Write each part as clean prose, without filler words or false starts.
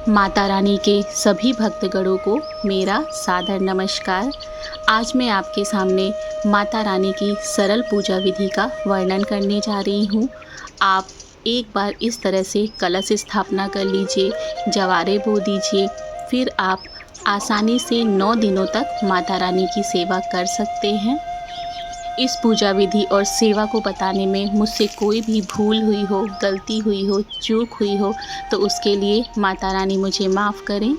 माता रानी के सभी भक्तगणों को मेरा सादर नमस्कार। आज मैं आपके सामने माता रानी की सरल पूजा विधि का वर्णन करने जा रही हूँ। आप एक बार इस तरह से कलश स्थापना कर लीजिए, जवारे बो दीजिए, फिर आप आसानी से 9 दिनों तक माता रानी की सेवा कर सकते हैं। इस पूजा विधि और सेवा को बताने में मुझसे कोई भी भूल हुई हो, गलती हुई हो, चूक हुई हो तो उसके लिए माता रानी मुझे माफ़ करें।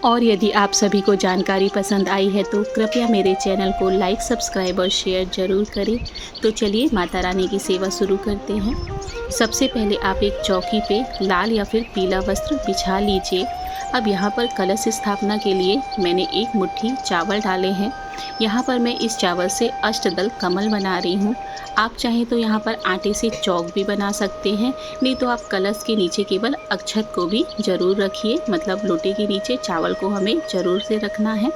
और यदि आप सभी को जानकारी पसंद आई है तो कृपया मेरे चैनल को लाइक, सब्सक्राइब और शेयर ज़रूर करें। तो चलिए माता रानी की सेवा शुरू करते हैं। सबसे पहले आप एक चौकी पे लाल या फिर पीला वस्त्र बिछा लीजिए। अब यहाँ पर कलश स्थापना के लिए मैंने एक मुट्ठी चावल डाले हैं। यहाँ पर मैं इस चावल से अष्टदल कमल बना रही हूँ। आप चाहें तो यहाँ पर आटे से चौक भी बना सकते हैं, नहीं तो आप कलश के नीचे केवल अक्षत को भी ज़रूर रखिए, मतलब लोटे के नीचे चावल को हमें ज़रूर से रखना है।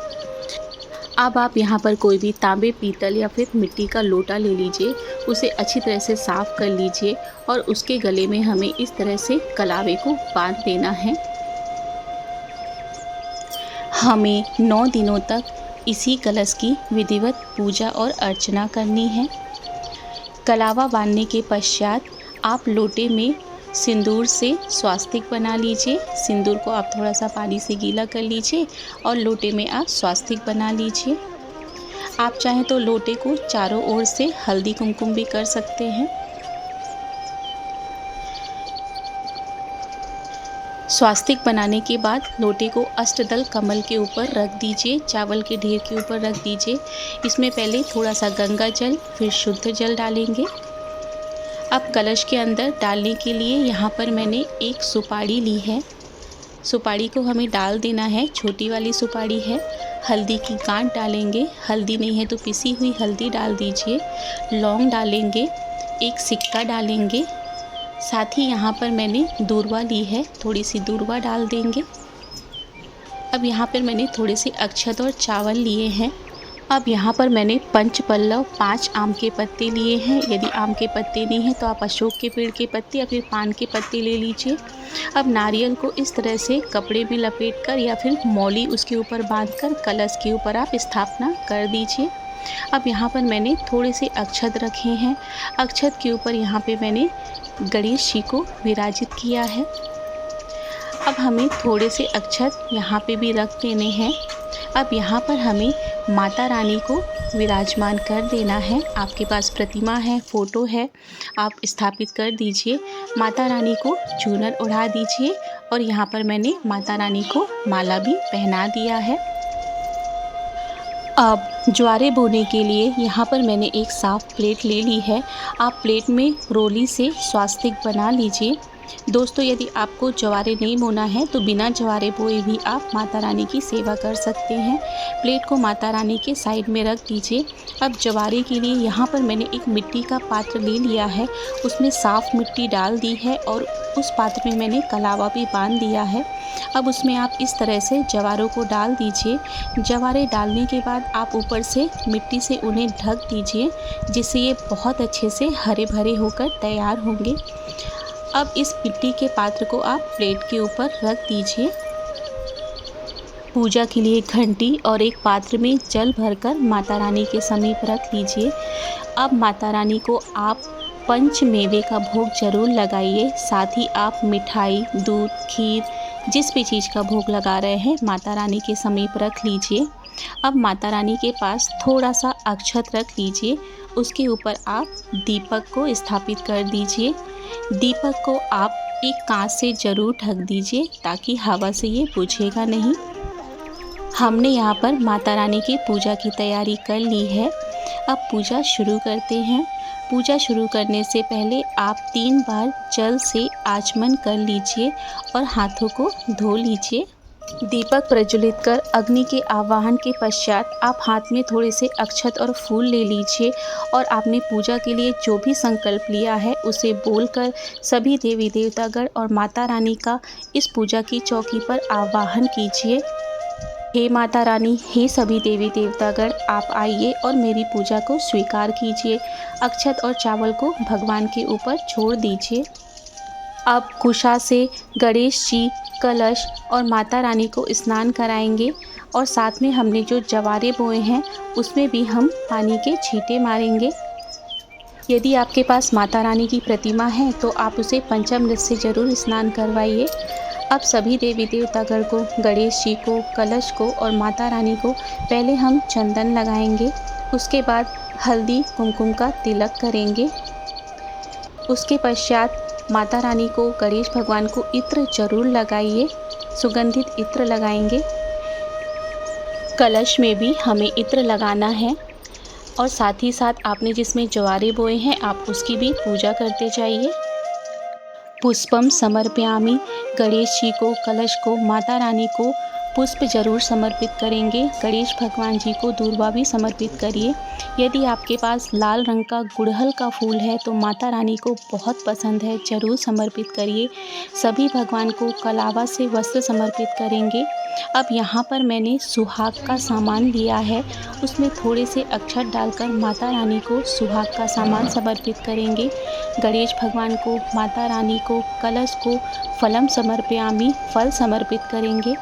अब आप यहाँ पर कोई भी तांबे, पीतल या फिर मिट्टी का लोटा ले लीजिए, उसे अच्छी तरह से साफ़ कर लीजिए और उसके गले में हमें इस तरह से कलावे को बांध देना है। हमें 9 दिनों तक इसी कलश की विधिवत पूजा और अर्चना करनी है। कलावा बांधने के पश्चात आप लोटे में सिंदूर से स्वास्तिक बना लीजिए। सिंदूर को आप थोड़ा सा पानी से गीला कर लीजिए और लोटे में आप स्वास्तिक बना लीजिए। आप चाहें तो लोटे को चारों ओर से हल्दी कुमकुम भी कर सकते हैं। स्वास्तिक बनाने के बाद लोटे को अष्टदल कमल के ऊपर रख दीजिए, चावल के ढेर के ऊपर रख दीजिए। इसमें पहले थोड़ा सा गंगा जल, फिर शुद्ध जल डालेंगे। अब कलश के अंदर डालने के लिए यहाँ पर मैंने एक सुपारी ली है। सुपारी को हमें डाल देना है, छोटी वाली सुपारी है। हल्दी की गांठ डालेंगे, हल्दी नहीं है तो पिसी हुई हल्दी डाल दीजिए। लौंग डालेंगे, एक सिक्का डालेंगे, साथ ही यहाँ पर मैंने दूर्वा ली है, थोड़ी सी दूर्वा डाल देंगे। अब यहाँ पर मैंने थोड़े से अक्षत और चावल लिए हैं। अब यहाँ पर मैंने पंचपल्लव 5 आम के पत्ते लिए हैं। यदि आम के पत्ते नहीं हैं तो आप अशोक के पेड़ के पत्ते या फिर पान के पत्ते ले लीजिए। अब नारियल को इस तरह से कपड़े में लपेटकर या फिर मौली उसके ऊपर बांधकर कलश के ऊपर आप स्थापना कर दीजिए। अब यहाँ पर मैंने थोड़े से अक्षत रखे हैं। अक्षत के ऊपर यहाँ पे मैंने गणेश जी को विराजित किया है। अब हमें थोड़े से अक्षत यहाँ पे भी रख देने हैं। अब यहाँ पर हमें माता रानी को विराजमान कर देना है। आपके पास प्रतिमा है, फ़ोटो है, आप स्थापित कर दीजिए। माता रानी को चूनर ओढ़ा दीजिए और यहाँ पर मैंने माता रानी को माला भी पहना दिया है। अब ज्वारे बोने के लिए यहाँ पर मैंने एक साफ़ प्लेट ले ली है। आप प्लेट में रोली से स्वास्तिक बना लीजिए। दोस्तों, यदि आपको ज्वारे नहीं बोना है तो बिना ज्वारे बोए भी आप माता रानी की सेवा कर सकते हैं। प्लेट को माता रानी के साइड में रख दीजिए। अब ज्वारे के लिए यहाँ पर मैंने एक मिट्टी का पात्र ले लिया है, उसमें साफ़ मिट्टी डाल दी है और उस पात्र में मैंने कलावा भी बांध दिया है। अब उसमें आप इस तरह से जवारों को डाल दीजिए। जवारे डालने के बाद आप ऊपर से मिट्टी से उन्हें ढक दीजिए, जिससे ये बहुत अच्छे से हरे भरे होकर तैयार होंगे। अब इस मिट्टी के पात्र को आप प्लेट के ऊपर रख दीजिए। पूजा के लिए घंटी और एक पात्र में जल भरकर माता रानी के समीप रख लीजिए। अब माता रानी को आप पंच मेवे का भोग जरूर लगाइए। साथ ही आप मिठाई, दूध, खीर, जिस भी चीज़ का भोग लगा रहे हैं माता रानी के समीप रख लीजिए। अब माता रानी के पास थोड़ा सा अक्षत रख लीजिए, उसके ऊपर आप दीपक को स्थापित कर दीजिए। दीपक को आप एक कांच से ज़रूर ढक दीजिए ताकि हवा से ये बुझेगा नहीं। हमने यहाँ पर माता रानी की पूजा की तैयारी कर ली है। अब पूजा शुरू करते हैं। पूजा शुरू करने से पहले आप 3 बार जल से आचमन कर लीजिए और हाथों को धो लीजिए। दीपक प्रज्वलित कर अग्नि के आवाहन के पश्चात आप हाथ में थोड़े से अक्षत और फूल ले लीजिए और आपने पूजा के लिए जो भी संकल्प लिया है उसे बोलकर सभी देवी देवतागण और माता रानी का इस पूजा की चौकी पर आवाहन कीजिए। हे माता रानी, हे सभी देवी देवतागण, आप आइए और मेरी पूजा को स्वीकार कीजिए। अक्षत और चावल को भगवान के ऊपर छोड़ दीजिए। अब कुशा से गणेश जी, कलश और माता रानी को स्नान कराएंगे और साथ में हमने जो जवारे बोए हैं उसमें भी हम पानी के छींटे मारेंगे। यदि आपके पास माता रानी की प्रतिमा है तो आप उसे पंचामृत से ज़रूर स्नान करवाइए। अब सभी देवी देवतागण को, गणेश जी को, कलश को और माता रानी को पहले हम चंदन लगाएंगे। उसके बाद हल्दी कुमकुम का तिलक करेंगे। उसके पश्चात माता रानी को, गणेश भगवान को इत्र जरूर लगाइए, सुगंधित इत्र लगाएंगे। कलश में भी हमें इत्र लगाना है और साथ ही साथ आपने जिसमें ज्वारे बोए हैं आप उसकी भी पूजा करते जाइए। पुष्पम समर्पयामि, गणेश जी को, कलश को, माता रानी को पुष्प जरूर समर्पित करेंगे। गणेश भगवान जी को दूर्वा भी समर्पित करिए। यदि आपके पास लाल रंग का गुड़हल का फूल है तो माता रानी को बहुत पसंद है, जरूर समर्पित करिए। सभी भगवान को कलावा से वस्त्र समर्पित करेंगे। अब यहाँ पर मैंने सुहाग का सामान लिया है, उसमें थोड़े से अक्षत डालकर माता रानी को सुहाग का सामान समर्पित करेंगे। गणेश भगवान को, माता रानी को, कलश को फलम समर्पयामि, फल समर्पित करेंगे।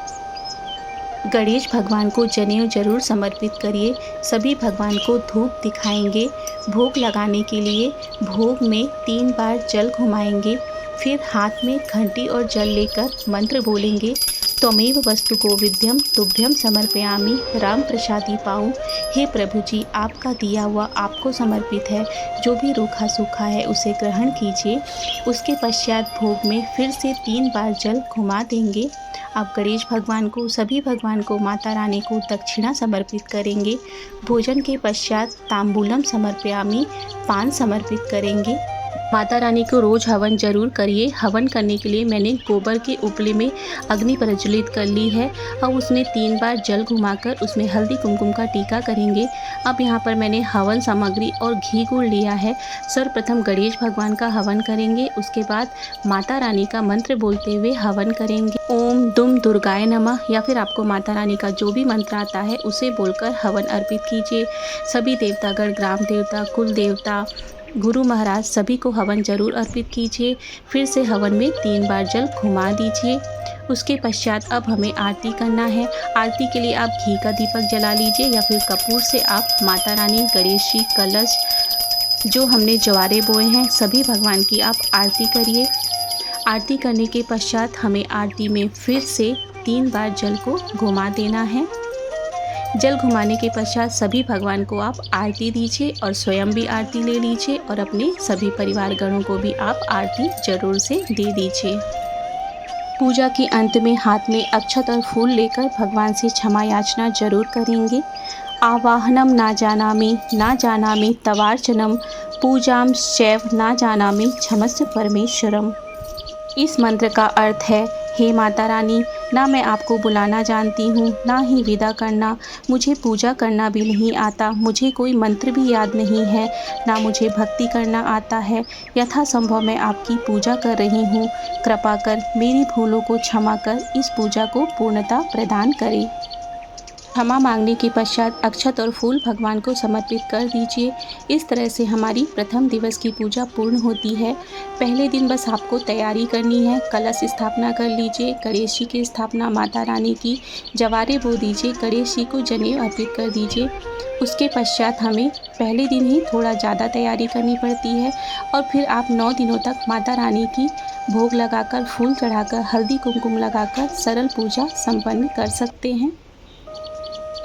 गणेश भगवान को जनेऊ जरूर समर्पित करिए। सभी भगवान को धूप दिखाएंगे। भोग लगाने के लिए भोग में 3 बार जल घुमाएंगे। फिर हाथ में घंटी और जल लेकर मंत्र बोलेंगे। त्वमेव वस्तु गोविंद्यम तुभ्यम समर्पयामि, राम प्रसादी पाऊँ। हे प्रभु जी, आपका दिया हुआ आपको समर्पित है, जो भी रूखा सूखा है उसे ग्रहण कीजिए। उसके पश्चात भोग में फिर से 3 बार जल घुमा देंगे। आप गणेश भगवान को, सभी भगवान को, माता रानी को दक्षिणा समर्पित करेंगे। भोजन के पश्चात तांबूलम समर्पयामि, पान समर्पित करेंगे। माता रानी को रोज़ हवन जरूर करिए। हवन करने के लिए मैंने गोबर के उपले में अग्नि प्रज्वलित कर ली है। अब उसमें 3 बार जल घुमाकर उसमें हल्दी कुमकुम का टीका करेंगे। अब यहाँ पर मैंने हवन सामग्री और घी गुड़ लिया है। सर्वप्रथम गणेश भगवान का हवन करेंगे, उसके बाद माता रानी का मंत्र बोलते हुए हवन करेंगे। ओम दुम दुर्गाय नमः, या फिर आपको माता रानी का जो भी मंत्र आता है उसे बोलकर हवन अर्पित कीजिए। सभी देवतागण, ग्राम देवता, कुल देवता, गुरु महाराज सभी को हवन जरूर अर्पित कीजिए। फिर से हवन में 3 बार जल घुमा दीजिए। उसके पश्चात अब हमें आरती करना है। आरती के लिए आप घी का दीपक जला लीजिए या फिर कपूर से आप माता रानी, गणेश जी, कलश, जो हमने ज्वारे बोए हैं सभी भगवान की आप आरती करिए। आरती करने के पश्चात हमें आरती में फिर से 3 बार जल को घुमा देना है। जल घुमाने के पश्चात सभी भगवान को आप आरती दीजिए और स्वयं भी आरती ले लीजिए और अपने सभी परिवारगणों को भी आप आरती जरूर से दे दीजिए। पूजा के अंत में हाथ में अक्षत और फूल लेकर भगवान से क्षमा याचना जरूर करेंगे। आवाहनम ना जानामि तवार्चनम, पूजाम शैव ना जानामि क्षमस्व परमेश्वरम। इस मंत्र का अर्थ है, हे माता रानी, ना मैं आपको बुलाना जानती हूँ, ना ही विदा करना। मुझे पूजा करना भी नहीं आता, मुझे कोई मंत्र भी याद नहीं है, ना मुझे भक्ति करना आता है। यथासंभव मैं आपकी पूजा कर रही हूँ। कृपा कर मेरी भूलों को क्षमा कर इस पूजा को पूर्णता प्रदान करें। क्षमा मांगने के पश्चात अक्षत और फूल भगवान को समर्पित कर दीजिए। इस तरह से हमारी प्रथम दिवस की पूजा पूर्ण होती है। पहले दिन बस आपको तैयारी करनी है। कलश स्थापना कर लीजिए, गणेश जी की स्थापना, माता रानी की जवारे बो दीजिए, गणेश जी को जनेऊ अर्पित कर दीजिए। उसके पश्चात हमें पहले दिन ही थोड़ा ज़्यादा तैयारी करनी पड़ती है और फिर आप 9 दिनों तक माता रानी की भोग लगाकर, फूल चढ़ाकर, हल्दी कुमकुम लगाकर सरल पूजा संपन्न कर सकते हैं।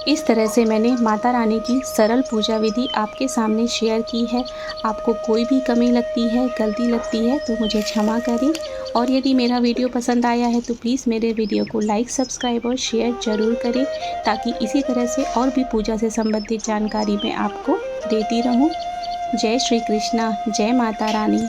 इस तरह से मैंने माता रानी की सरल पूजा विधि आपके सामने शेयर की है। आपको कोई भी कमी लगती है, गलती लगती है तो मुझे क्षमा करें। और यदि मेरा वीडियो पसंद आया है तो प्लीज़ मेरे वीडियो को लाइक, सब्सक्राइब और शेयर ज़रूर करें, ताकि इसी तरह से और भी पूजा से संबंधित जानकारी मैं आपको देती रहूं। जय श्री कृष्णा, जय माता रानी।